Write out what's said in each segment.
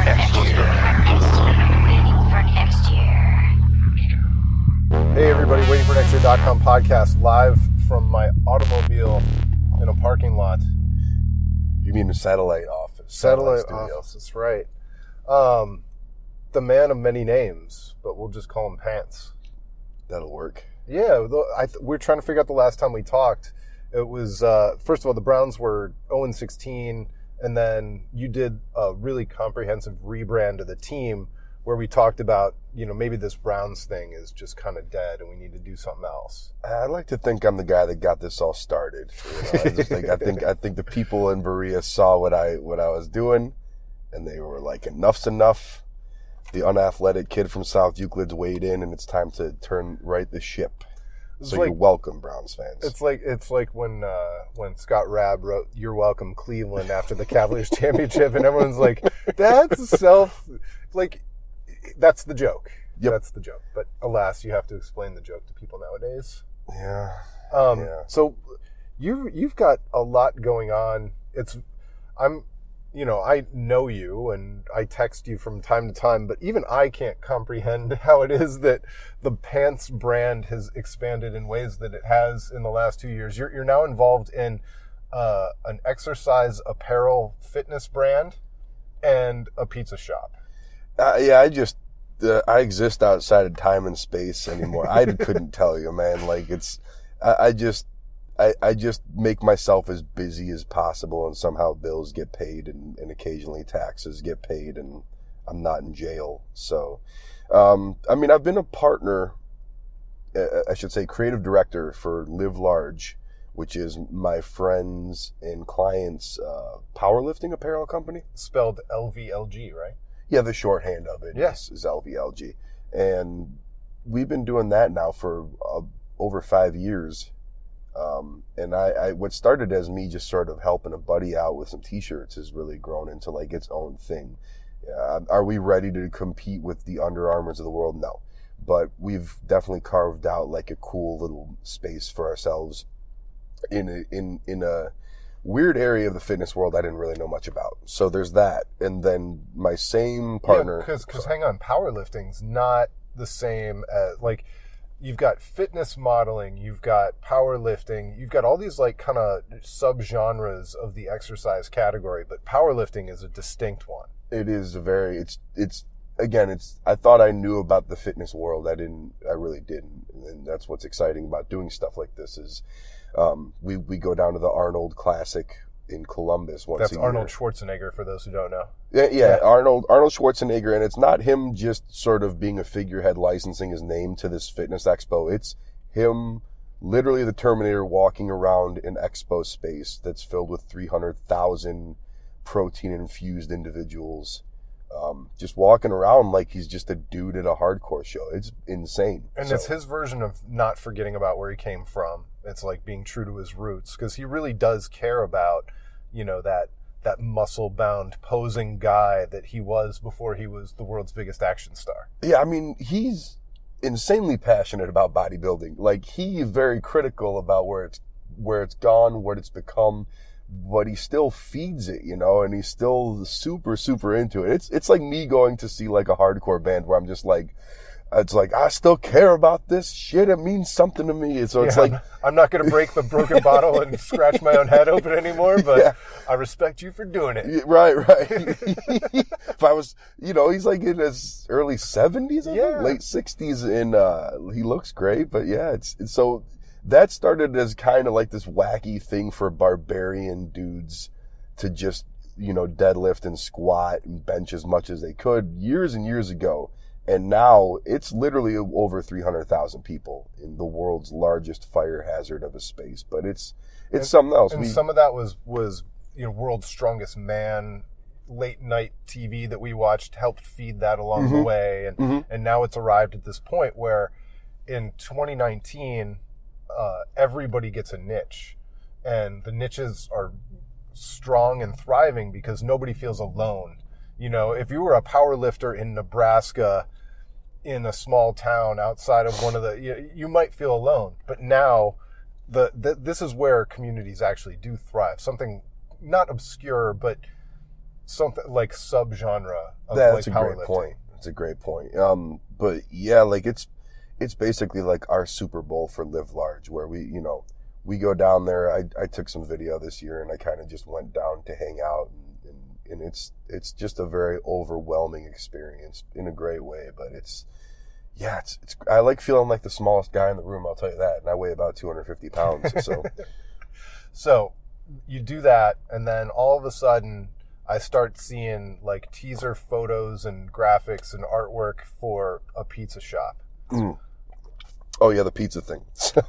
Hey everybody, waitingfornextyear.com podcast live from my automobile in a parking lot. You mean the satellite office? Satellite office, that's right. The man of many names, but we'll just call him Pants. That'll work. Yeah, we're trying to figure out the last time we talked. It was, first of all, the Browns were 0-16, and then you did a really comprehensive rebrand of the team where we talked about, maybe this Browns thing is just kind of dead and we need to do something else. I like to think I'm the guy that got this all started. I think the people in Berea saw what I was doing, and they were like, enough's enough. The unathletic kid from South Euclid's weighed in, and it's time to right the ship. So you're welcome, Browns fans. It's like when Scott Rabb wrote "You're welcome, Cleveland" after the Cavaliers championship, and everyone's like, "That's that's the joke." Yep. That's the joke. But alas, you have to explain the joke to people nowadays. Yeah. So you've got a lot going on. I know you and I text you from time to time, but even I can't comprehend how it is that the Pants brand has expanded in ways that it has in the last 2 years. You're now involved in an exercise apparel fitness brand and a pizza shop. I exist outside of time and space anymore. I couldn't tell you, man. Like I just make myself as busy as possible, and somehow bills get paid and occasionally taxes get paid, and I'm not in jail. So, I've been a partner, I should say creative director for Live Large, which is my friends and clients' powerlifting apparel company. Spelled LVLG, right? Yeah, the shorthand of it is LVLG. And we've been doing that now for over 5 years. And what started as me just sort of helping a buddy out with some t-shirts has really grown into like its own thing. Are we ready to compete with the Under Armours of the world? No. But we've definitely carved out like a cool little space for ourselves in a weird area of the fitness world I didn't really know much about. So there's that. And then my same partner. Because hang on, powerlifting's not the same as, like, you've got fitness modeling, you've got powerlifting, you've got all these like kind of subgenres of the exercise category, but powerlifting is a distinct one. It is I thought I knew about the fitness world. I really didn't. And that's what's exciting about doing stuff like this is, we go down to the Arnold Classic in Columbus once a year. That's Arnold Schwarzenegger, for those who don't know. Yeah. Arnold Schwarzenegger, and it's not him just sort of being a figurehead licensing his name to this fitness expo. It's him, literally the Terminator, walking around an expo space that's filled with 300,000 protein-infused individuals, just walking around like he's just a dude at a hardcore show. It's insane. And it's his version of not forgetting about where he came from. It's like being true to his roots, because he really does care about, that muscle-bound posing guy that he was before he was the world's biggest action star. Yeah, he's insanely passionate about bodybuilding. Like, he's very critical about where it's gone, what it's become, but he still feeds it, and he's still super, super into it. It's like me going to see like a hardcore band where I'm just like, it's like, I still care about this shit. It means something to me. So it's like, I'm not going to break the broken bottle and scratch my own head open anymore, but I respect you for doing it. Right. If I was, he's like in his early 70s, I think, late 60s, and he looks great. But it's so that started as kind of like this wacky thing for barbarian dudes to just, deadlift and squat and bench as much as they could years and years ago. And now it's literally over 300,000 people in the world's largest fire hazard of a space. But it's something else. And some of that was World's Strongest Man, late night TV that we watched helped feed that along the way. And now it's arrived at this point where in 2019, everybody gets a niche. And the niches are strong and thriving because nobody feels alone. If you were a power lifter in Nebraska in a small town outside of one of the, you might feel alone. But now this is where communities actually do thrive. Something not obscure, but something like subgenre That's a great point. That's a great point. But yeah, like it's basically like our Super Bowl for Live Large, where we go down there. I took some video this year, and I kind of just went down to hang out, and it's just a very overwhelming experience in a great way. But it's I like feeling like the smallest guy in the room. I'll tell you that, and I weigh about 250 pounds. So, so you do that, and then all of a sudden, I start seeing like teaser photos and graphics and artwork for a pizza shop. Mm. Oh yeah, the pizza thing. So,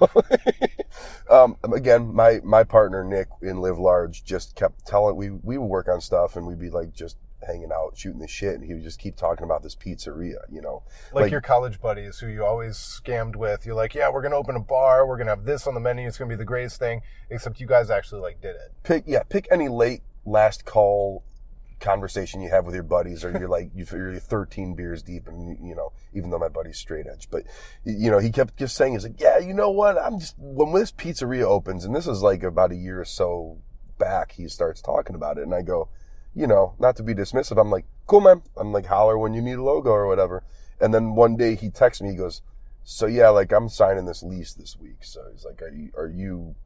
again, my partner Nick in Live Large just kept telling we would work on stuff, and we'd be like just hanging out, shooting the shit, and he would just keep talking about this pizzeria, like your college buddies who you always scammed with. You're like, yeah, we're gonna open a bar, we're gonna have this on the menu, it's gonna be the greatest thing. Except you guys actually like did it. Pick any last call conversation you have with your buddies, or you're 13 beers deep, and even though my buddy's straight edge, but he kept just saying, he's like, yeah, you know what, when this pizzeria opens, and this is like about a year or so back, he starts talking about it, and I go, not to be dismissive, I'm like, cool, man, I'm like, holler when you need a logo or whatever. And then one day he texts me, he goes, so yeah, like I'm signing this lease this week. So he's like, are you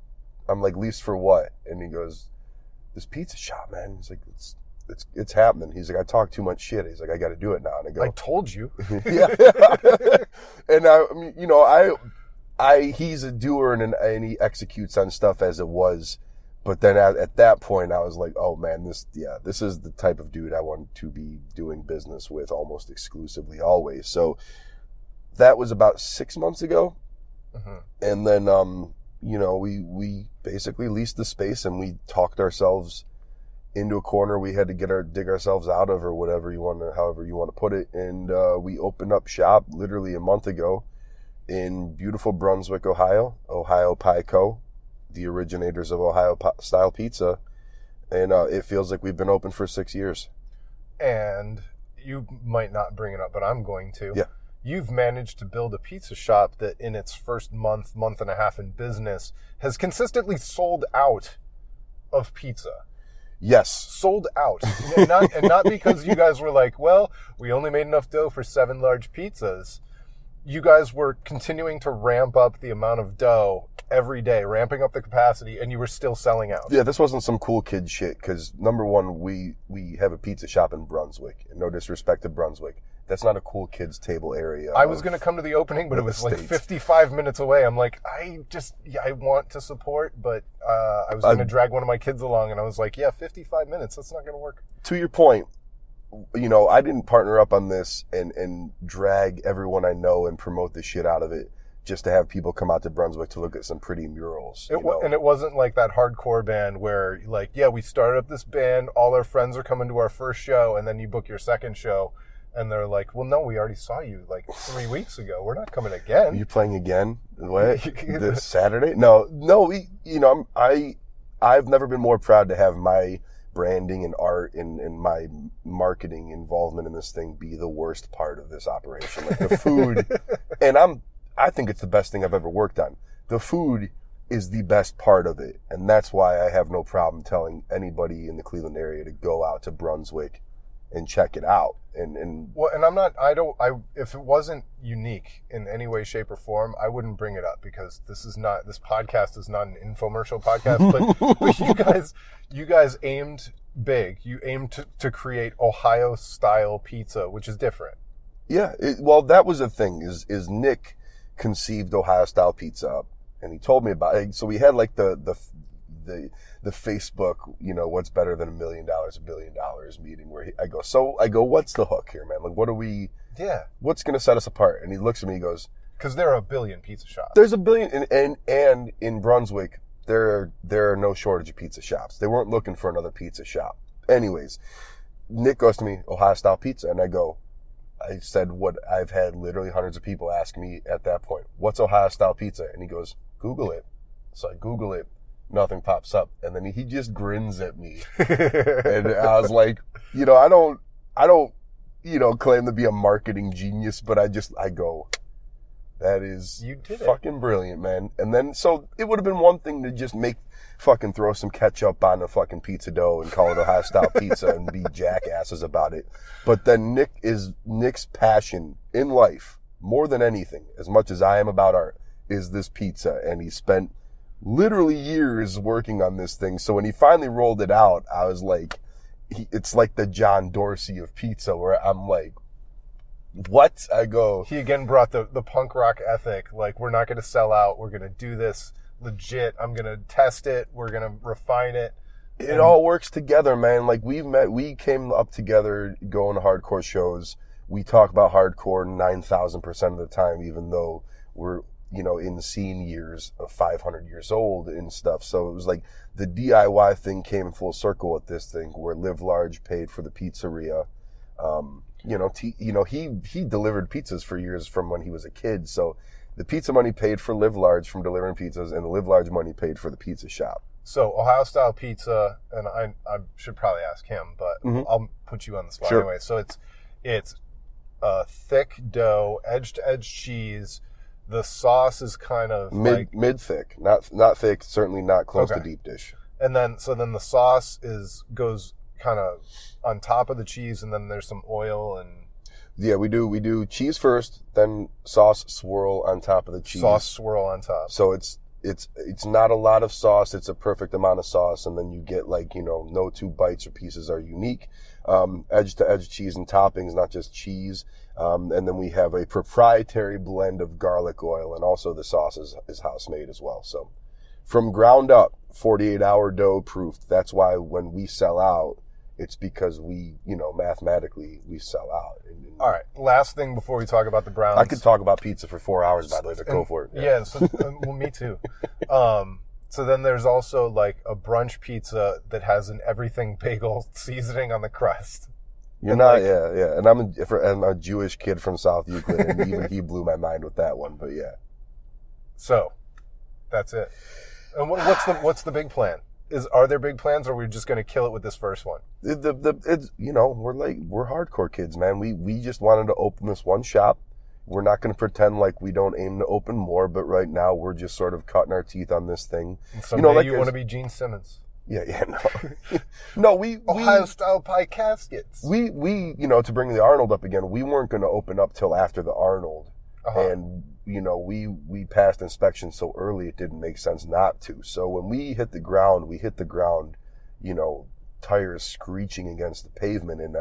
I'm like, lease for what? And he goes, this pizza shop, man. He's like, it's happening. He's like, I talk too much shit. He's like, I got to do it now. And I go, I told you. Yeah. And he's a doer, and he executes on stuff as it was. But then at that point, I was like, oh man, this is the type of dude I want to be doing business with almost exclusively always. So that was about 6 months ago. Mm-hmm. And then, we basically leased the space, and we talked ourselves into a corner we had to dig ourselves out of, or however you want to put it. And, we opened up shop literally a month ago in beautiful Brunswick, Ohio Pie Co., the originators of Ohio-style pizza. And it feels like we've been open for 6 years. And you might not bring it up, but I'm going to. Yeah. You've managed to build a pizza shop that in its first month and a half in business has consistently sold out of pizza. Yes. Sold out. and not because you guys were like, well, we only made enough dough for 7 large pizzas. You guys were continuing to ramp up the amount of dough every day, ramping up the capacity, and you were still selling out. Yeah, this wasn't some cool kid shit, because number one, we have a pizza shop in Brunswick, and no disrespect to Brunswick. That's not a cool kids table area. I was going to come to the opening, but it was like 55 minutes away. I'm like, I want to support, but I was going to drag one of my kids along, and I was like, yeah, 55 minutes, that's not going to work. To your point, I didn't partner up on this and drag everyone I know and promote the shit out of it just to have people come out to Brunswick to look at some pretty murals. And it wasn't like that hardcore band where, like, yeah, we started up this band, all our friends are coming to our first show, and then you book your second show, and they're like, well, no, we already saw you like 3 weeks ago. We're not coming again. Are you playing again? What? This Saturday? No. I've never been more proud to have my branding and art and my marketing involvement in this thing be the worst part of this operation. Like the food, and I think it's the best thing I've ever worked on. The food is the best part of it, and that's why I have no problem telling anybody in the Cleveland area to go out to Brunswick and check it out. If it wasn't unique in any way, shape, or form, I wouldn't bring it up, because this podcast is not an infomercial podcast, but you guys aimed big. You aimed to create Ohio style pizza, which is different. Yeah. That was the thing is Nick conceived Ohio style pizza up, and he told me about it. So we had like the Facebook, what's better than $1 million, $1 billion meeting, where I go, what's the hook here, man? Like, what's going to set us apart? And he looks at me, he goes, because there are a billion pizza shops. There's a billion. And in Brunswick, there are no shortage of pizza shops. They weren't looking for another pizza shop. Anyways, Nick goes to me, Ohio style pizza. And I said what I've had literally hundreds of people ask me at that point, what's Ohio style pizza? And he goes, Google it. So I Google it. Nothing pops up. And then he just grins at me. And I was like, I don't claim to be a marketing genius, but I go, That is You did fucking brilliant, man. And then, so it would have been one thing to just fucking throw some ketchup on the fucking pizza dough and call it Ohio style pizza and be jackasses about it. But then Nick's passion in life, more than anything, as much as I am about art, is this pizza. And he spent literally years working on this thing. So when he finally rolled it out, I was like, it's like the John Dorsey of pizza, where I'm like, what? I go. He again brought the punk rock ethic. Like, we're not going to sell out. We're going to do this legit. I'm going to test it. We're going to refine it. It all works together, man. Like, we came up together going to hardcore shows. We talk about hardcore 9,000% of the time, even though we're, in the scene years of 500 years old and stuff. So it was like the DIY thing came in full circle with this thing, where Live Large paid for the pizzeria. He delivered pizzas for years from when he was a kid. So the pizza money paid for Live Large from delivering pizzas, and the Live Large money paid for the pizza shop. So Ohio style pizza, and I should probably ask him, but I'll put you on the spot anyway. So it's a thick dough, edge to edge cheese. The sauce is kind of mid thick, not thick, certainly not close to deep dish. And then the sauce goes kind of on top of the cheese, and then there's some oil and. Yeah, we do cheese first, then sauce swirl on top of the cheese. Sauce swirl on top. So it's not a lot of sauce. It's a perfect amount of sauce, and then you get no two bites or pieces are unique. Edge to edge cheese and toppings, not just cheese. And then we have a proprietary blend of garlic oil, and also the sauce is house made as well. So from ground up, 48-hour dough proofed. That's why when we sell out, it's because we, mathematically we sell out. All right. Last thing before we talk about the Browns. I could talk about pizza for 4 hours, by the way, but go for it. Yeah. Well, me too. So then there's also like a brunch pizza that has an everything bagel seasoning on the crust. And I'm a Jewish kid from South Euclid, and even he blew my mind with that one. But yeah. So, that's it. And what's the big plan? Are there big plans, or are we just going to kill it with this first one? We're hardcore kids, man. We just wanted to open this one shop. We're not going to pretend like we don't aim to open more, but right now we're just sort of cutting our teeth on this thing. And someday you want to be Gene Simmons. Yeah, no. No, Ohio style pie caskets. We to bring the Arnold up again, we weren't going to open up till after the Arnold. And we passed inspection so early it didn't make sense not to. So when we hit the ground, tires screeching against the pavement, and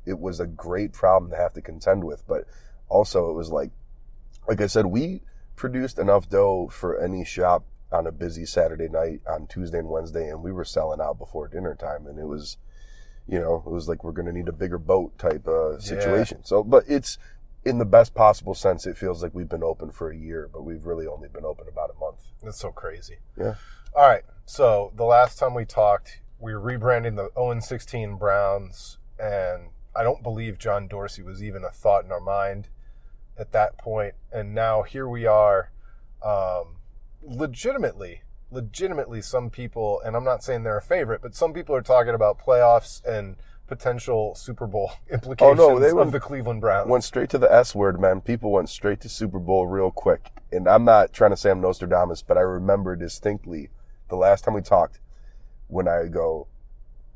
it was a great problem to have to contend with. But also it was like I said, we produced enough dough for any shop on a busy Saturday night on Tuesday and Wednesday, and we were selling out before dinner time, and it was like we're going to need a bigger boat type situation. Yeah. So, but it's, in the best possible sense, it feels like we've been open for a year, but we've really only been open about a month. That's so crazy. Yeah. All right. So the last time we talked, we were rebranding the 0-16 Browns, and I don't believe John Dorsey was even a thought in our mind at that point. And now here we are, legitimately some people, and I'm not saying they're a favorite, but some people are talking about playoffs and potential Super Bowl implications of the Cleveland Browns. Went straight to the S word, man. People went straight to Super Bowl real quick. And I'm not trying to say I'm Nostradamus, but I remember distinctly the last time we talked when I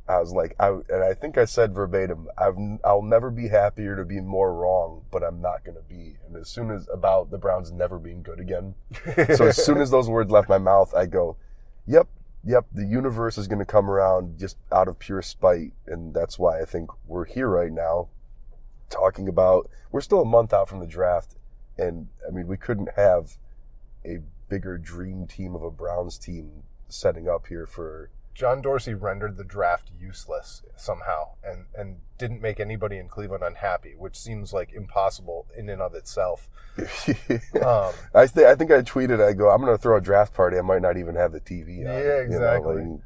was like, and I think I said verbatim, I'll never be happier to be more wrong, but I'm not going to be. And as soon as about the Browns never being good again. So as soon as those words left my mouth, I go, yep, the universe is going to come around just out of pure spite. And that's why I think we're here right now talking about, we're still a month out from the draft. And I mean, we couldn't have a bigger dream team of a Browns team setting up here for. John Dorsey rendered the draft useless somehow and didn't make anybody in Cleveland unhappy, which seems like impossible in and of itself. I think I tweeted, I go, I'm going to throw a draft party. I might not even have the TV on. Yeah, exactly.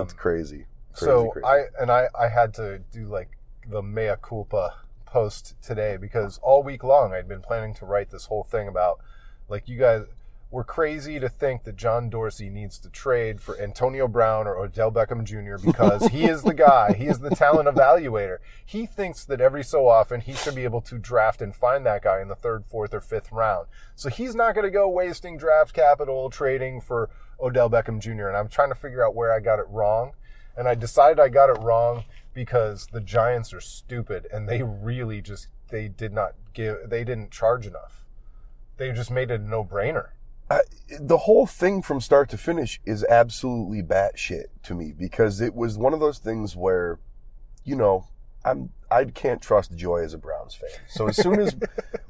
It's crazy. So crazy. I had to do like the mea culpa post today, because all week long I'd been planning to write this whole thing about, like, you guys, we're crazy to think that John Dorsey needs to trade for Antonio Brown or Odell Beckham Jr. because he is the guy. He is the talent evaluator. He thinks that every so often he should be able to draft and find that guy in the 3rd, 4th, or 5th round. So he's not going to go wasting draft capital trading for Odell Beckham Jr. And I'm trying to figure out where I got it wrong. And I decided I got it wrong because the Giants are stupid and they really they didn't charge enough. They just made it a no-brainer. The whole thing from start to finish is absolutely batshit to me because it was one of those things where, I can't trust Joy as a Browns fan. So as soon as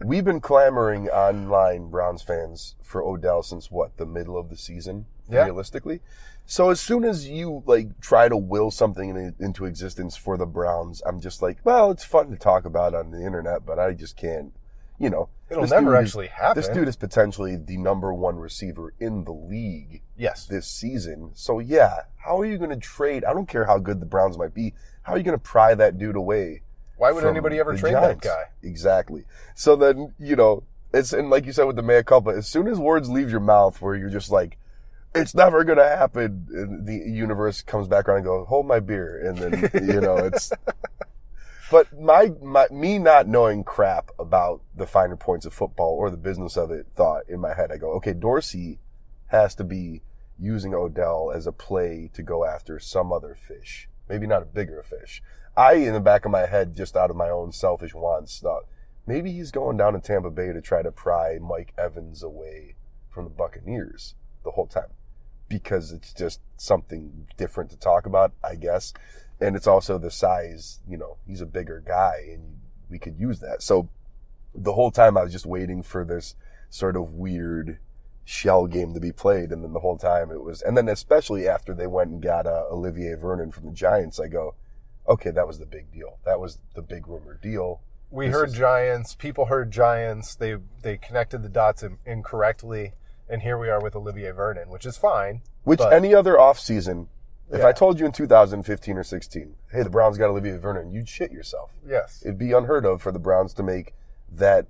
we've been clamoring online, Browns fans, for Odell since the middle of the season, realistically. So as soon as you try to will something into existence for the Browns, I'm just like, well, it's fun to talk about on the internet, but I just can't. It'll never actually happen. This dude is potentially the number 1 receiver in the league this season. So, how are you going to trade? I don't care how good the Browns might be. How are you going to pry that dude away? Why would anybody ever trade that guy? Exactly. So then, and like you said with the mea culpa, as soon as words leave your mouth where you're just like, it's never going to happen, and the universe comes back around and goes, hold my beer. And then, it's... But me not knowing crap about the finer points of football or the business of it thought in my head, I go, okay, Dorsey has to be using Odell as a play to go after some other fish. Maybe not a bigger fish. In the back of my head, just out of my own selfish wants, thought maybe he's going down to Tampa Bay to try to pry Mike Evans away from the Buccaneers the whole time. Because it's just something different to talk about, I guess. And it's also the size, he's a bigger guy and we could use that. So the whole time I was just waiting for this sort of weird shell game to be played. And then the whole time and then especially after they went and got Olivier Vernon from the Giants, I go, okay, that was the big deal. That was the big rumor deal. Giants, people heard Giants. They connected the dots incorrectly. And here we are with Olivier Vernon, which is fine. Any other offseason, if I told you in 2015 or 16, hey, the Browns got Olivier Vernon, you'd shit yourself. Yes. It'd be unheard of for the Browns to make that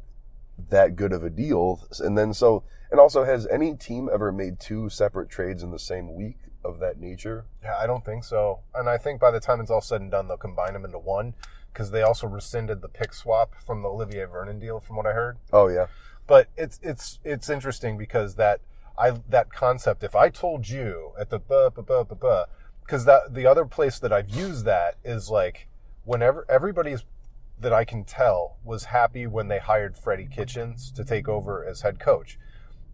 good of a deal. And also, has any team ever made 2 separate trades in the same week of that nature? Yeah, I don't think so. And I think by the time it's all said and done, they'll combine them into one because they also rescinded the pick swap from the Olivier Vernon deal, from what I heard. Oh, yeah. But it's interesting because that concept, if I told you at the because the other place that I've used that is whenever everybody's that I can tell was happy when they hired Freddie Kitchens to take over as head coach.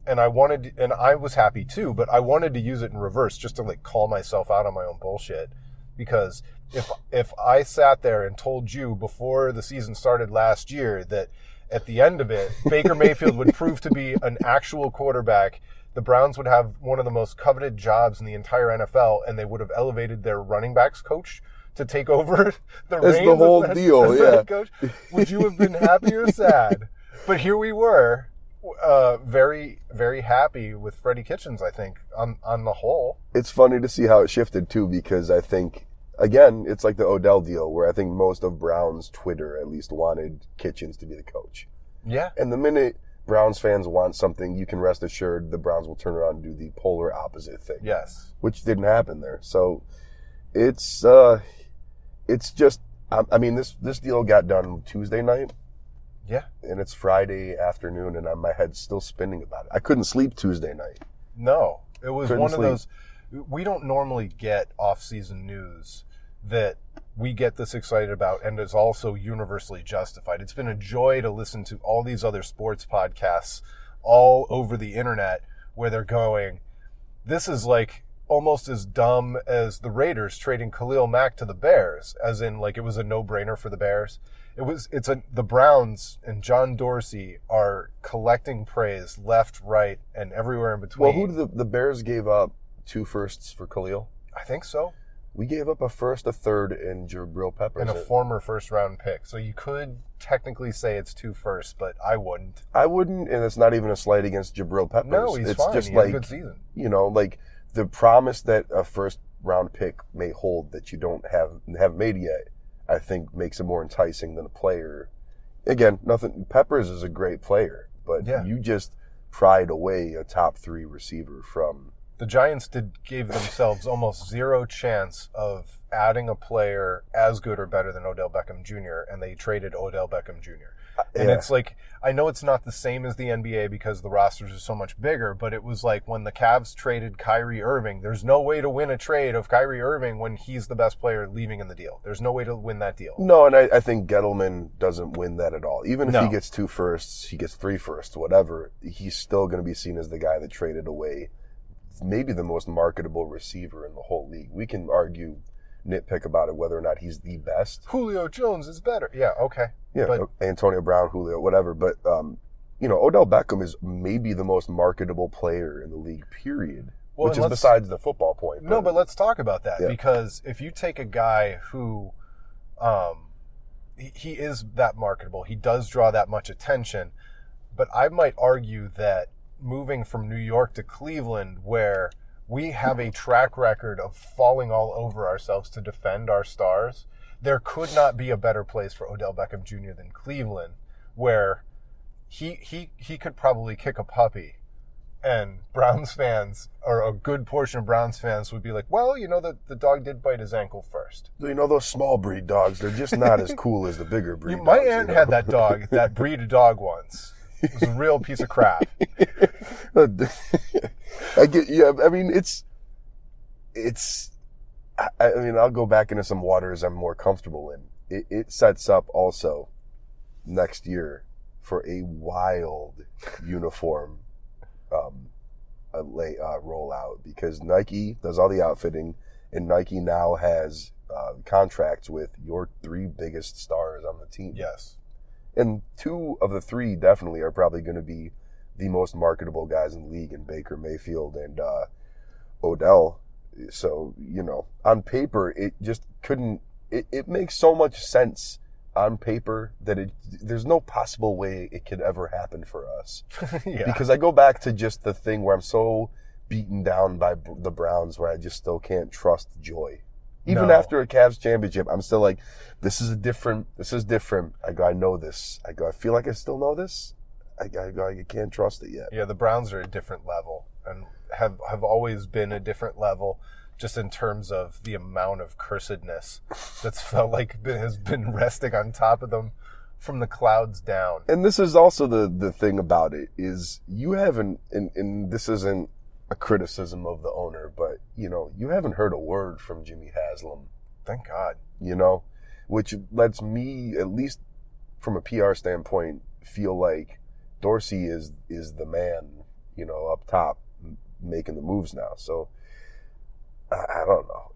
And I was happy too, but I wanted to use it in reverse just to call myself out on my own bullshit. Because if I sat there and told you before the season started last year that at the end of it, Baker Mayfield would prove to be an actual quarterback, the Browns would have one of the most coveted jobs in the entire NFL, and they would have elevated their running backs coach to take over the reins. That's the whole deal, as head coach. Would you have been happy or sad? But here we were, very, very happy with Freddie Kitchens, I think, on the whole. It's funny to see how it shifted, too, because I think, again, it's like the Odell deal, where I think most of Browns Twitter at least wanted Kitchens to be the coach. Yeah. And the minute Browns fans want something, you can rest assured the Browns will turn around and do the polar opposite thing. Yes. Which didn't happen there. So it's just, this deal got done Tuesday night. Yeah. And it's Friday afternoon, and my head's still spinning about it. I couldn't sleep Tuesday night. No. It was one of those, we don't normally get off-season news that we get this excited about and is also universally justified. It's been a joy to listen to all these other sports podcasts all over the internet where they're going, this is almost as dumb as the Raiders trading Khalil Mack to the Bears, as in it was a no-brainer for the Bears. The Browns and John Dorsey are collecting praise left, right, and everywhere in between. Well, who did the Bears gave up 2 firsts for Khalil? I think so. We gave up a first, a third, and Jabril Peppers. And a former first-round pick. So you could technically say it's 2 firsts, but I wouldn't. I wouldn't, and it's not even a slight against Jabril Peppers. No, he's fine. Just he had a good season. The promise that a first-round pick may hold that you haven't made yet, I think makes it more enticing than a player. Again, nothing. Peppers is a great player, but you just pried away a top 3 receiver from. The Giants gave themselves almost zero chance of adding a player as good or better than Odell Beckham Jr., and they traded Odell Beckham Jr. And it's like, I know it's not the same as the NBA because the rosters are so much bigger, but it was like when the Cavs traded Kyrie Irving, there's no way to win a trade of Kyrie Irving when he's the best player leaving in the deal. There's no way to win that deal. No, and I think Gettleman doesn't win that at all. Even if he gets 2 firsts, he gets 3 firsts, whatever, he's still going to be seen as the guy that traded away maybe the most marketable receiver in the whole league. We can nitpick about it, whether or not he's the best. Julio Jones is better. Yeah, okay. Yeah, but Antonio Brown, Julio, whatever. But, Odell Beckham is maybe the most marketable player in the league, period. Well, which is besides the football point. No, but let's talk about that. Yeah. Because if you take a guy who, he is that marketable, he does draw that much attention, but I might argue that moving from New York to Cleveland, where we have a track record of falling all over ourselves to defend our stars, there could not be a better place for Odell Beckham Jr. than Cleveland, where he could probably kick a puppy, and Browns fans, or a good portion of Browns fans, would be like, well, the dog did bite his ankle first. Those small breed dogs, they're just not as cool as the bigger breed dogs. My aunt had that dog, that breed of dog once. It was a real piece of crap. I get, yeah. I mean, I'll go back into some waters I'm more comfortable in. It sets up also next year for a wild uniform rollout, because Nike does all the outfitting, and Nike now has contracts with your 3 biggest stars on the team. Yes. And 2 of the 3 definitely are probably going to be the most marketable guys in the league, in Baker Mayfield and Odell. So, on paper, it just couldn't. It makes so much sense on paper that there's no possible way it could ever happen for us. Yeah. Because I go back to just the thing where I'm so beaten down by the Browns, where I just still can't trust joy. Even after a Cavs championship, I'm still like, this is different. I go, I know this. I go, I feel like I still know this. I go, I can't trust it yet. Yeah, the Browns are a different level, and have always been a different level, just in terms of the amount of cursedness that's felt like has been resting on top of them from the clouds down. And this is also the thing about it, is you haven't, and this isn't a criticism of the owner, but, you haven't heard a word from Jimmy Haslam. Thank God. Which lets me, at least from a PR standpoint, feel like Dorsey is the man, up top, making the moves now. So, I don't know.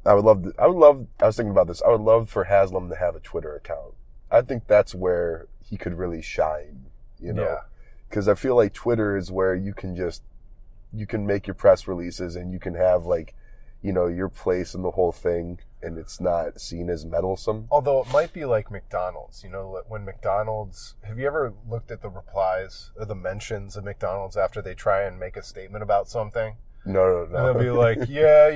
I was thinking about this. I would love for Haslam to have a Twitter account. I think that's where he could really shine, Yeah. Because I feel like Twitter is where you can make your press releases, and you can have your place in the whole thing, and it's not seen as meddlesome. Although it might be like McDonald's, when McDonald's, have you ever looked at the replies or the mentions of McDonald's after they try and make a statement about something? No. And they'll be like, yeah,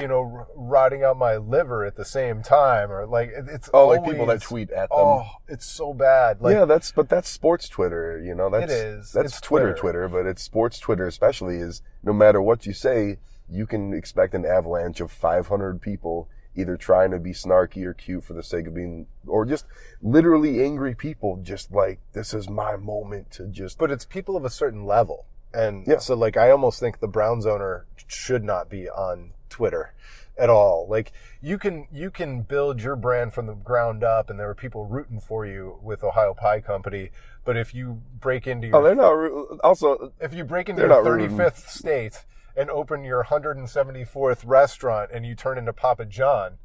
rotting out my liver at the same time, or like it's like people that tweet at them. Oh, it's so bad. Yeah, that's sports Twitter. It is. That's Twitter, but it's sports Twitter especially. Is no matter what you say, you can expect an avalanche of 500 people either trying to be snarky or cute for the sake of being, or just literally angry people. Just like, this is my moment to just. But it's people of a certain level. And so, I almost think the Browns owner should not be on Twitter at all. Like, you can build your brand from the ground up, and there are people rooting for you with Ohio Pie Company. But if you break into your if you break into your 35th state and open your 174th restaurant and you turn into Papa John,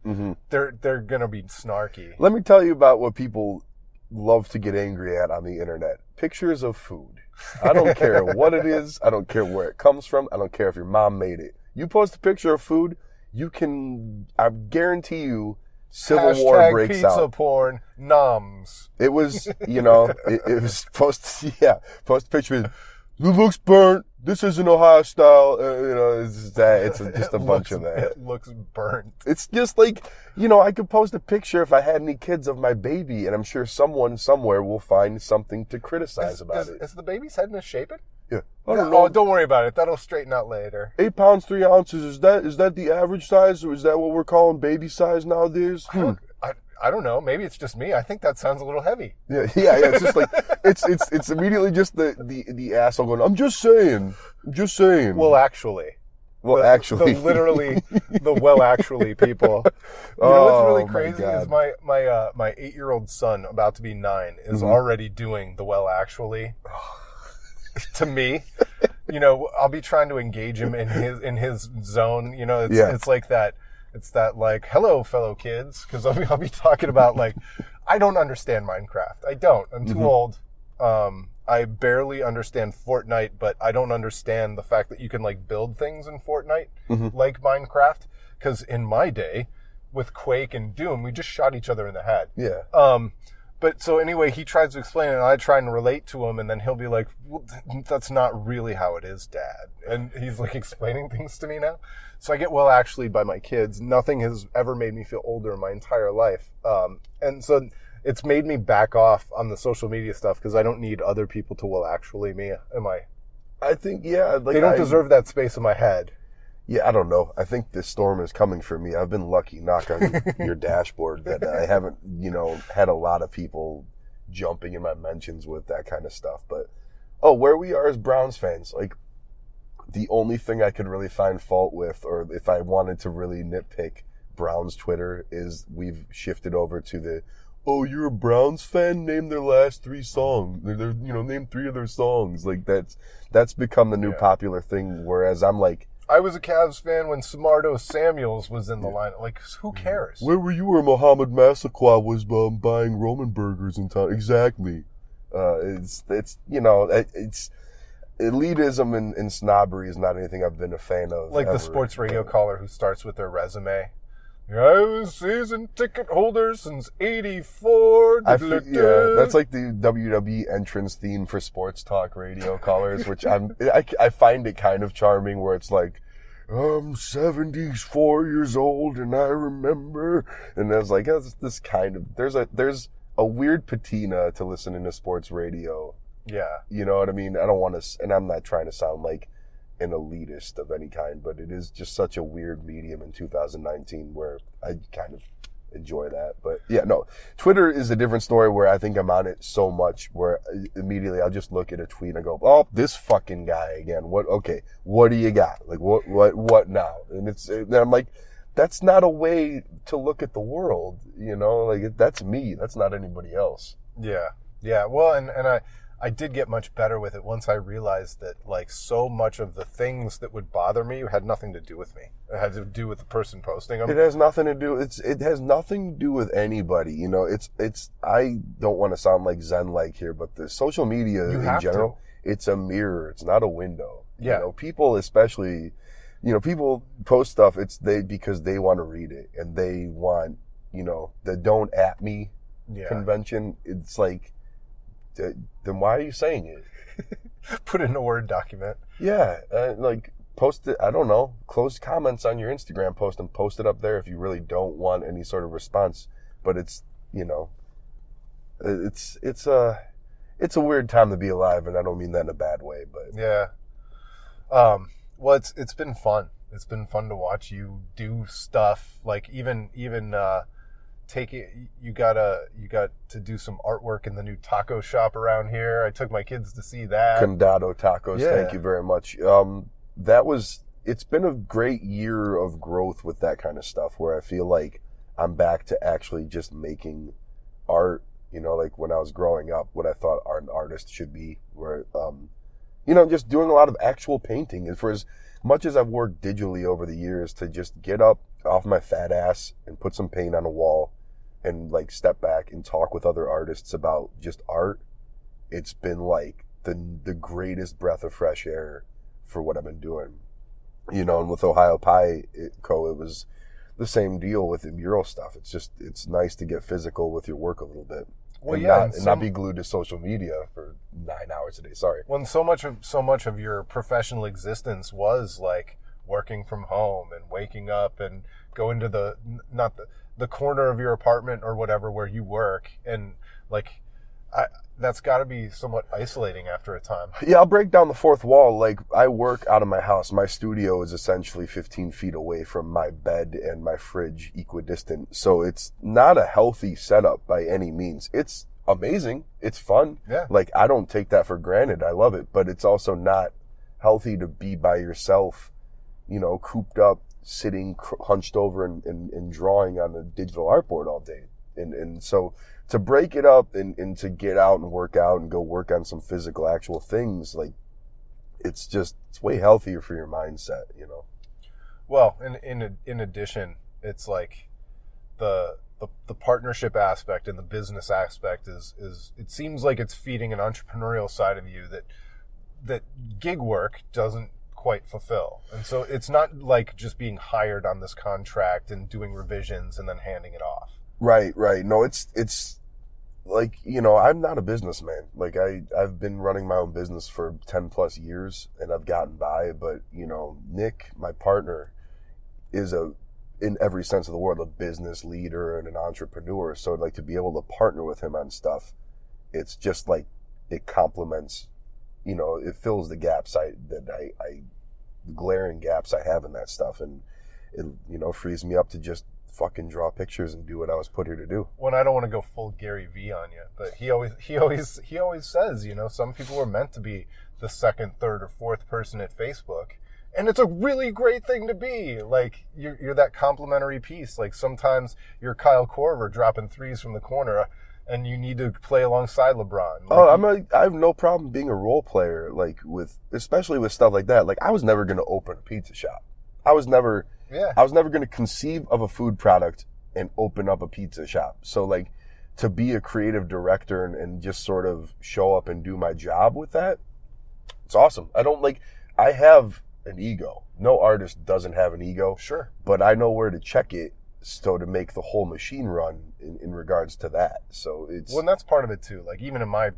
they're gonna be snarky. Let me tell you about what people love to get angry at on the internet. Pictures of food. I don't care what it is. I don't care where it comes from. I don't care if your mom made it. You post a picture of food, I guarantee you, civil war breaks pizza out. Pizza porn, noms. It was, it was post a picture. It looks burnt. This isn't Ohio style. It's just a bunch of that. It looks burnt. It's just like, I could post a picture if I had any kids of my baby, and I'm sure someone somewhere will find something to criticize about it. Is the baby's head misshapen? Yeah. I don't know. Oh, don't worry about it. That'll straighten out later. 8 pounds, 3 ounces. Is that the average size, or is that what we're calling baby size nowadays? I don't know. Maybe it's just me. I think that sounds a little heavy. Yeah. It's just like it's immediately just the asshole going, I'm just saying. Well, actually. Actually, literally the actually people. You know what's really crazy is my 8-year-old son, about to be 9, is already doing the actually to me. You know, I'll be trying to engage him in his zone. You know, it's like that. It's that like, hello, fellow kids, because I'll be talking about like, I don't understand Minecraft. I don't. I'm too old. I barely understand Fortnite, but I don't understand the fact that you can like build things in Fortnite like Minecraft. Because in my day, with Quake and Doom, we just shot each other in the head. Yeah. But so anyway, he tries to explain it, and I try and relate to him, and then he'll be like, well, that's not really how it is, Dad. And he's like explaining things to me now. So I get actually by my kids. Nothing has ever made me feel older in my entire life. And so it's made me back off on the social media stuff because I don't need other people to actually me. I think, yeah. Like, they don't deserve that space in my head. Yeah, I don't know. I think this storm is coming for me. I've been lucky, knock on your dashboard, that I haven't, had a lot of people jumping in my mentions with that kind of stuff. But, where we are as Browns fans, like, the only thing I could really find fault with, or if I wanted to really nitpick Browns Twitter, is we've shifted over to the, you're a Browns fan? Name their last 3 songs. Name 3 of their songs. Like, that's become the new popular thing, whereas I'm like, I was a Cavs fan when Samardo Samuels was in the lineup. Like, who cares? Where were you when Mohamed Massaquoi was buying Roman burgers in town? Exactly. It's elitism and snobbery is not anything I've been a fan of. Like ever. The sports radio caller who starts with their resume. I was season ticket holder since '84. That's like the WWE entrance theme for sports talk radio callers, which I find it kind of charming, where it's like, I'm 74 years old and I remember, and there's like this kind of there's a weird patina to listening to sports radio. Yeah, you know what I mean. I don't want to, and I'm not trying to sound like an elitist of any kind, but it is just such a weird medium in 2019 where I kind of enjoy that. But yeah, no, Twitter is a different story where I think I'm on it so much where immediately I'll just look at a tweet and I go, oh, this fucking guy again. What do you got? Like, what now? And I'm like, that's not a way to look at the world, like that's me. That's not anybody else. Yeah. Yeah. Well, and I did get much better with it once I realized that, like, so much of the things that would bother me had nothing to do with me. It had to do with the person posting them. It has nothing to do. It has nothing to do with anybody. It's. I don't want to sound like Zen-like here, but the social media in general, it's a mirror. It's not a window. Yeah. People especially, people post stuff. Because they want to read it and they want, the don't at me convention. It's like, then why are you saying it? Put it in a Word document. Yeah, post it. I don't know. Close comments on your Instagram post and post it up there if you really don't want any sort of response. But it's it's a weird time to be alive, and I don't mean that in a bad way. But yeah, well, it's been fun. It's been fun to watch you do stuff like even. You got to do some artwork in the new taco shop around here. I took my kids to see that. Condado Tacos, Thank you very much. It's been a great year of growth with that kind of stuff where I feel like I'm back to actually just making art, like when I was growing up, what I thought an artist should be, where, just doing a lot of actual painting. And for as much as I've worked digitally over the years to just get up off my fat ass and put some paint on a wall and like step back and talk with other artists about just art, it's been like the greatest breath of fresh air for what I've been doing. And with Ohio Pie Co., it was the same deal with the mural stuff. It's nice to get physical with your work a little bit. Well, and not be glued to social media for 9 hours a day. Sorry. When so much of your professional existence was like working from home and waking up and going to the corner of your apartment or whatever where you work, and like That's got to be somewhat isolating after a time. Yeah, I'll break down the fourth wall. Like, I work out of my house. My studio is essentially 15 feet away from my bed and my fridge, equidistant. So it's not a healthy setup by any means. It's amazing. It's fun. Yeah. Like, I don't take that for granted. I love it. But it's also not healthy to be by yourself, you know, cooped up, sitting hunched over and drawing on a digital artboard all day. And so to break it up and to get out and work out and go work on some physical, actual things, like, it's way healthier for your mindset, you know? Well, in addition, it's like the partnership aspect and the business aspect is it seems like it's feeding an entrepreneurial side of you that gig work doesn't quite fulfill. And so it's not like just being hired on this contract and doing revisions and then handing it off. Right. No, it's like, you know, I'm not a businessman. Like, I've been running my own business for 10 plus years and I've gotten by, but, you know, Nick, my partner, is in every sense of the word, a business leader and an entrepreneur. So, like, to be able to partner with him on stuff, it's just like, it complements, you know, it fills the gaps the glaring gaps I have in that stuff. And it, you know, frees me up to just fucking draw pictures and do what I was put here to do. Well, I don't want to go full Gary V on you, but he always says, you know, some people are meant to be the second, third, or fourth person at Facebook, and it's a really great thing to be. Like, you're that complimentary piece. Like, sometimes you're Kyle Korver dropping threes from the corner, and you need to play alongside LeBron. Like, I have no problem being a role player. Like, especially with stuff like that. Like, I was never going to open a pizza shop. I was never going to conceive of a food product and open up a pizza shop. So, like, to be a creative director and just sort of show up and do my job with that, it's awesome. I have an ego. No artist doesn't have an ego. Sure. But I know where to check it so to make the whole machine run in regards to that. So it's... Well, and that's part of it too. Like, even in my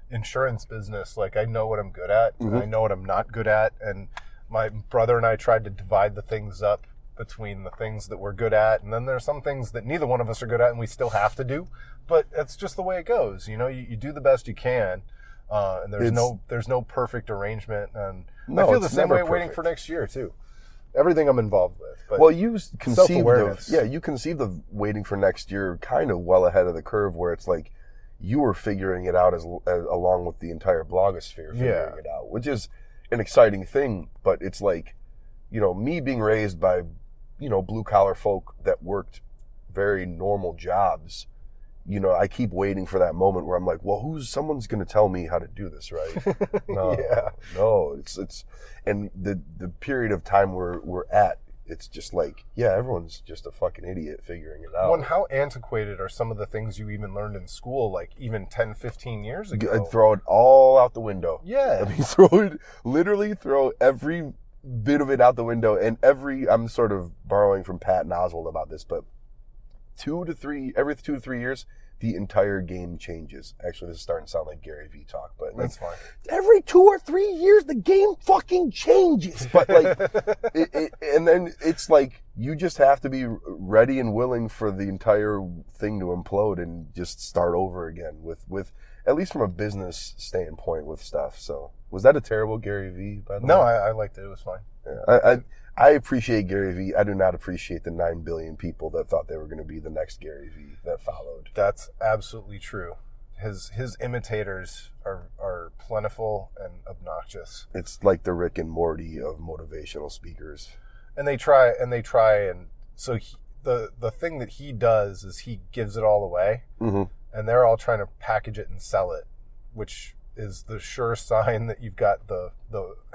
insurance business, like, I know what I'm good at and I know what I'm not good at. And my brother and I tried to divide the things up between the things that we're good at, and then there's some things that neither one of us are good at and we still have to do. But that's just the way it goes. You know, you do the best you can, and there's no perfect arrangement. And I feel the same way waiting for next year too. Everything I'm involved with. But well, you conceived of waiting for next year kind of well ahead of the curve, where it's like you were figuring it out as along with the entire blogosphere figuring it out, which is an exciting thing. But it's like, you know, me being raised by, you know, blue collar folk that worked very normal jobs, you know, I keep waiting for that moment where I'm like, well, someone's going to tell me how to do this, right? No, it's, and the period of time we're at, it's just like, yeah, everyone's just a fucking idiot figuring it out. Well, and how antiquated are some of the things you even learned in school, like even 10, 15 years ago? I'd throw it all out the window. Yeah. I mean, literally throw every bit of it out the window, and I'm sort of borrowing from Pat and Oswald about this, but every 2 to 3 years, the entire game changes. Actually, this is starting to sound like Gary V talk, but that's fine. Every 2 or 3 years, the game fucking changes. But like, and then it's like, you just have to be ready and willing for the entire thing to implode and just start over again with at least from a business standpoint with stuff. So was that a terrible Gary V, by the way? No, I liked it. It was fine. Yeah, I appreciate Gary V. I do not appreciate the 9 billion people that thought they were going to be the next Gary V that followed. That's absolutely true. His imitators are plentiful and obnoxious. It's like the Rick and Morty of motivational speakers. And they try, and so the thing that he does is he gives it all away, and they're all trying to package it and sell it, which is the sure sign that you've got the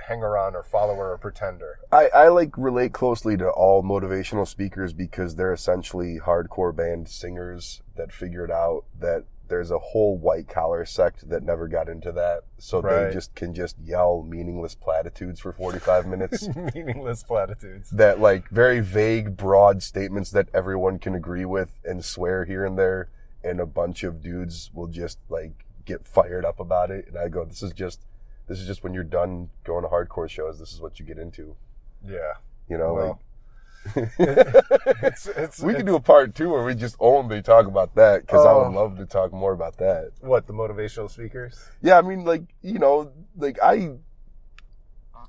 hanger-on or follower or pretender. I like relate closely to all motivational speakers because they're essentially hardcore band singers that figured out that there's a whole white-collar sect that never got into that, so they can yell meaningless platitudes for 45 minutes. Meaningless platitudes. That, like, very vague, broad statements that everyone can agree with and swear here and there, and a bunch of dudes will just, like, get fired up about it. And I go, this is just when you're done going to hardcore shows, this is what you get into. Yeah. You know, well, like... We could do a part 2 where we just only talk about that, because I would love to talk more about that. What, the motivational speakers? Yeah, I mean, like, you know, like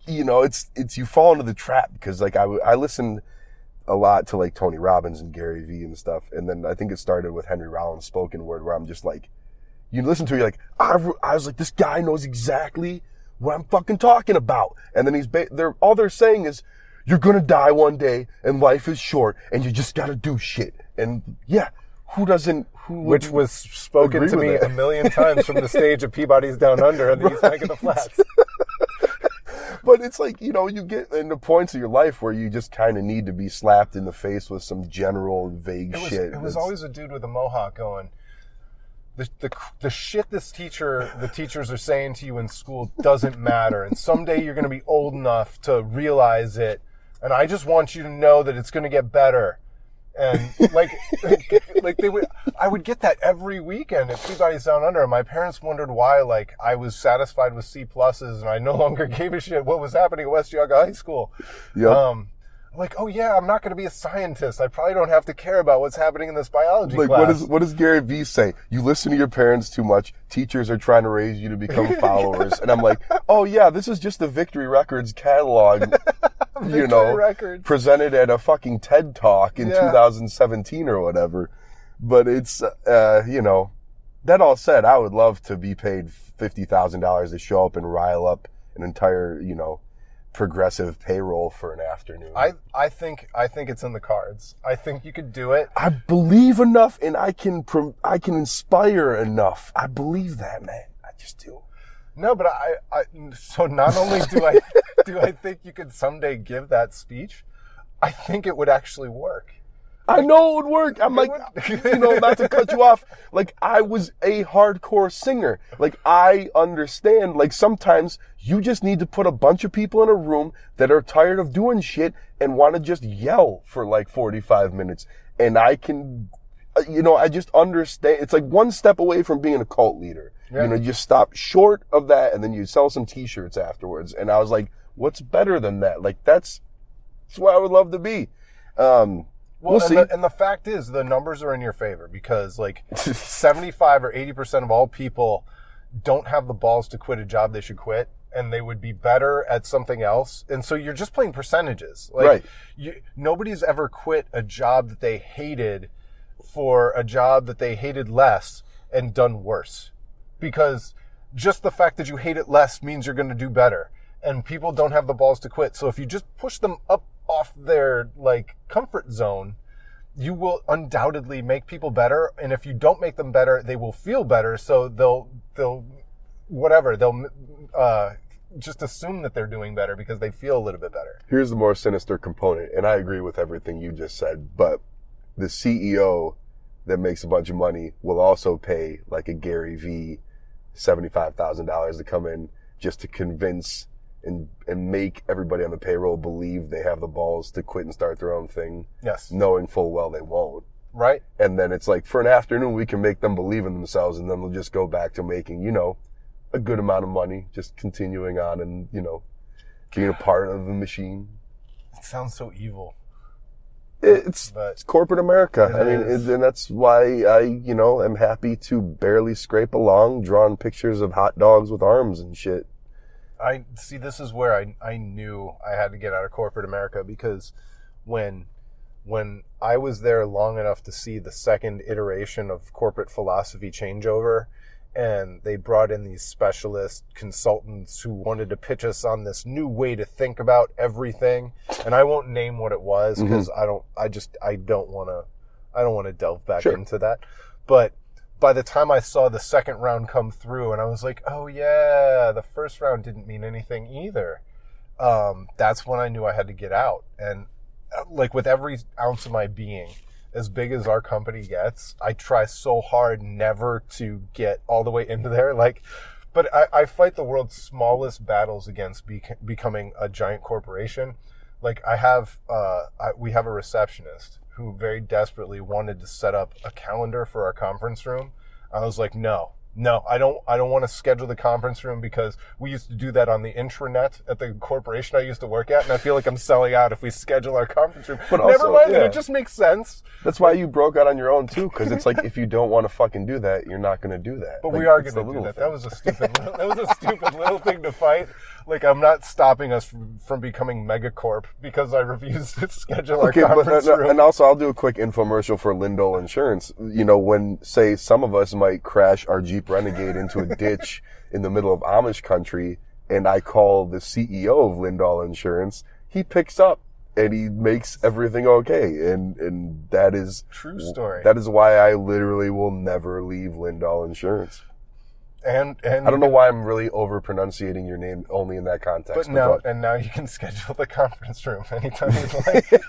it's you fall into the trap, because like I listen a lot to like Tony Robbins and Gary Vee and stuff, and then I think it started with Henry Rollins' spoken word, where I'm just like, you listen to it, you're like, I was like, this guy knows exactly what I'm fucking talking about, and then all they're saying is, you're gonna die one day, and life is short, and you just gotta do shit, and yeah, which was spoken to me a million times from the stage of Peabody's Down Under and the East Bank of the Flats. But it's like, you know, you get into points of your life where you just kind of need to be slapped in the face with some general vague shit. It was always a dude with a mohawk going, the shit the teachers are saying to you in school doesn't matter. And someday you're going to be old enough to realize it. And I just want you to know that it's going to get better. And I would get that every weekend at Peabody's Down Under. And my parents wondered why, like, I was satisfied with C pluses and I no longer gave a shit what was happening at West Geauga High School. Yep. Like, oh yeah, I'm not going to be a scientist. I probably don't have to care about what's happening in this biology class. What does Gary Vee say? You listen to your parents too much. Teachers are trying to raise you to become followers. And I'm like, oh yeah, this is just the Victory Records catalog, Records. Presented at a fucking TED Talk in 2017 or whatever. But it's, that all said, I would love to be paid $50,000 to show up and rile up an entire, progressive payroll for an afternoon. I think it's in the cards. I think you could do it. I believe enough, and I can inspire enough. I believe that, man. I just do. No, but so not only do I think you could someday give that speech, I think it would actually work. I know it would work. I'm like, not to cut you off. Like, I was a hardcore singer. Like, I understand. Like, sometimes you just need to put a bunch of people in a room that are tired of doing shit and want to just yell for like 45 minutes. And I can, I just understand. It's like one step away from being a cult leader. Yeah. You just stop short of that, and then you sell some t-shirts afterwards. And I was like, what's better than that? Like, that's where I would love to be. We'll see. And the fact is, the numbers are in your favor, because like 75 or 80% of all people don't have the balls to quit a job they should quit, and they would be better at something else. And so you're just playing percentages. Like, right. Nobody's ever quit a job that they hated for a job that they hated less and done worse. Because just the fact that you hate it less means you're going to do better. And people don't have the balls to quit. So if you just push them up off their like comfort zone, you will undoubtedly make people better. And if you don't make them better, they will feel better. So they'll just assume that they're doing better because they feel a little bit better. Here's the more sinister component, and I agree with everything you just said, but the CEO that makes a bunch of money will also pay like a Gary Vee $75,000 to come in just to convince and make everybody on the payroll believe they have the balls to quit and start their own thing. Yes. Knowing full well they won't. Right. And then it's like, for an afternoon, we can make them believe in themselves, and then they'll just go back to making, a good amount of money, just continuing on and, being a part of the machine. It sounds so evil. It's corporate America. And that's why I, am happy to barely scrape along, drawing pictures of hot dogs with arms and shit. This is where I knew I had to get out of corporate America, because when I was there long enough to see the second iteration of corporate philosophy changeover, and they brought in these specialist consultants who wanted to pitch us on this new way to think about everything. And I won't name what it was, because I don't want to delve back into that. But by the time I saw the second round come through, and I was like, oh yeah, the first round didn't mean anything either. That's when I knew I had to get out. And like, with every ounce of my being, as big as our company gets, I try so hard never to get all the way into there. But I fight the world's smallest battles against becoming a giant corporation. Like, we have a receptionist who very desperately wanted to set up a calendar for our conference room. I was like, no, No, I don't want to schedule the conference room because we used to do that on the intranet at the corporation I used to work at, and I feel like I'm selling out if we schedule our conference room. But never mind, it just makes sense. That's why you broke out on your own too, because it's like if you don't want to fucking do that, you're not going to do that. But we are going to do that. That was a stupid little thing to fight. Like, I'm not stopping us from becoming megacorp because I refuse to schedule our conference room. And also, I'll do a quick infomercial for Lindell Insurance. You know, when, say, some of us might crash our Jeep Renegade into a ditch in the middle of Amish country, and I call the CEO of Lindell Insurance, he picks up and he makes everything okay. And that is... True story. That is why I literally will never leave Lindell Insurance. And I don't know why I'm really over pronunciating your name only in that context. But now you can schedule the conference room anytime you'd like.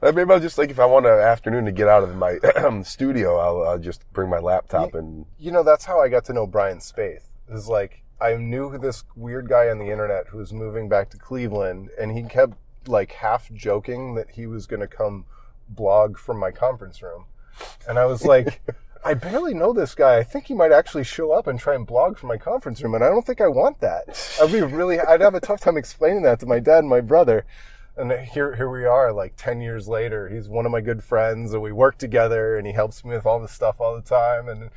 Maybe I'll just, like, if I want an afternoon to get out of my studio, I'll just bring my laptop and... You know, that's how I got to know Brian Spaeth. Is like, I knew this weird guy on the internet who was moving back to Cleveland, and he kept, like, half joking that he was going to come blog from my conference room. And I was like... I barely know this guy. I think he might actually show up and try and blog from my conference room, and I don't think I want that. I'd have a tough time explaining that to my dad and my brother. And here we are, like 10 years later. He's one of my good friends, and we work together, and he helps me with all this stuff all the time,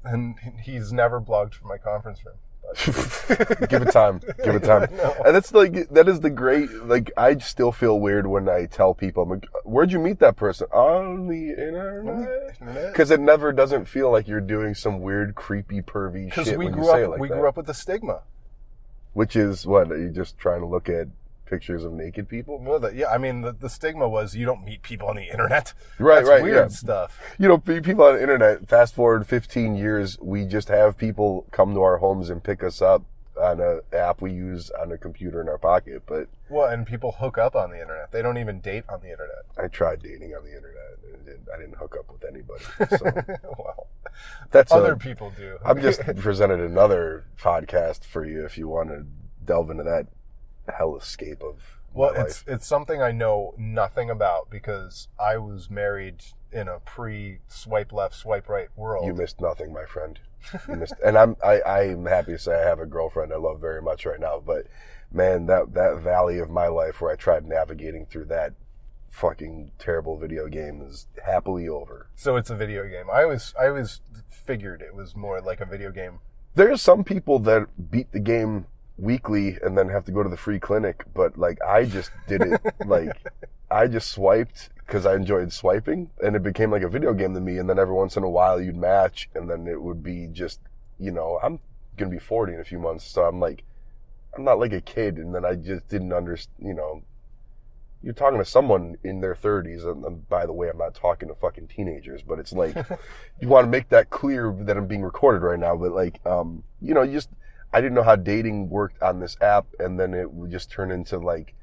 and he's never blogged from my conference room. Give it time. And that's like, that is the great, like, I still feel weird when I tell people, I'm like, where'd you meet that person? On the internet. Because it never doesn't feel like you're doing some weird, creepy, pervy shit when you say it like that. We grew up with the stigma. Which is what? Are you just trying to look at pictures of naked people? Well, the stigma was you don't meet people on the internet. Right, That's weird stuff. You know, people on the internet, fast forward 15 years, we just have people come to our homes and pick us up on an app we use on a computer in our pocket. But and people hook up on the internet. They don't even date on the internet. I tried dating on the internet, and I didn't hook up with anybody. So. Well, that's other people do. I've just presented another podcast for you if you want to delve into that hellscape of life. It's something I know nothing about because I was married in a pre-swipe left, swipe right world. You missed nothing, my friend. You missed, and I'm happy to say I have a girlfriend I love very much right now. But man, that valley of my life where I tried navigating through that fucking terrible video game is happily over. So it's a video game. I always figured it was more like a video game. There's some people that beat the game weekly and then have to go to the free clinic, but like I just did it like I just swiped because I enjoyed swiping, and it became like a video game to me. And then every once in a while you'd match, and then it would be just, you know, I'm gonna be 40 in a few months, so I'm not like a kid. And then I just didn't understand, you know, you're talking to someone in their 30s, and by the way, I'm not talking to fucking teenagers, but it's like you want to make that clear that I'm being recorded right now. But like, you know, I didn't know how dating worked on this app, and then it would just turn into like,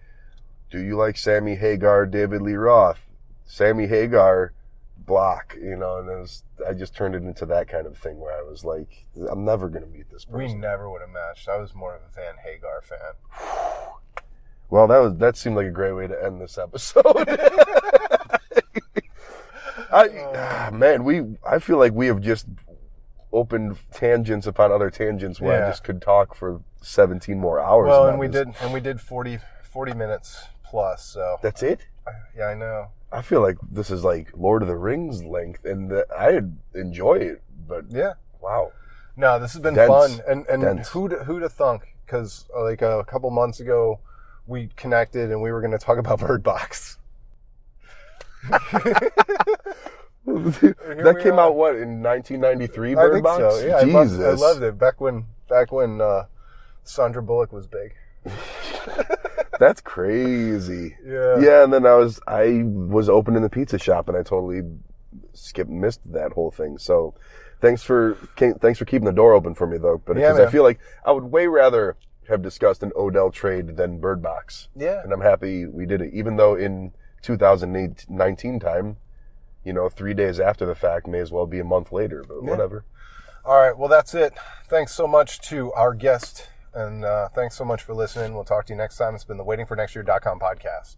do you like Sammy Hagar, David Lee Roth? Sammy Hagar, block, you know, and I just turned it into that kind of thing where I was like, I'm never going to meet this person. We never would have matched. I was more of a Van Hagar fan. Well, that seemed like a great way to end this episode. I feel like we have just opened tangents upon other tangents where I just could talk for 17 more hours. Well, and we did 40 minutes plus. So that's it. Yeah, I know. I feel like this is like Lord of the Rings length, and I'd enjoy it. But yeah, wow. No, this has been fun, and who'da thunk? Because like a couple months ago, we connected and we were going to talk about Bird Box. That came out what in 1993? Bird Box. So. Yeah, Jesus, I loved it back when Sandra Bullock was big. That's crazy. Yeah. Yeah, and then I was opening the pizza shop and I totally missed that whole thing. So thanks for keeping the door open for me though. But because I feel like I would way rather have discussed an Odell trade than Bird Box. Yeah. And I'm happy we did it, even though in 2019 time, you know, 3 days after the fact may as well be a month later, but whatever. All right. Well, that's it. Thanks so much to our guest. And thanks so much for listening. We'll talk to you next time. It's been the waitingfornextyear.com podcast.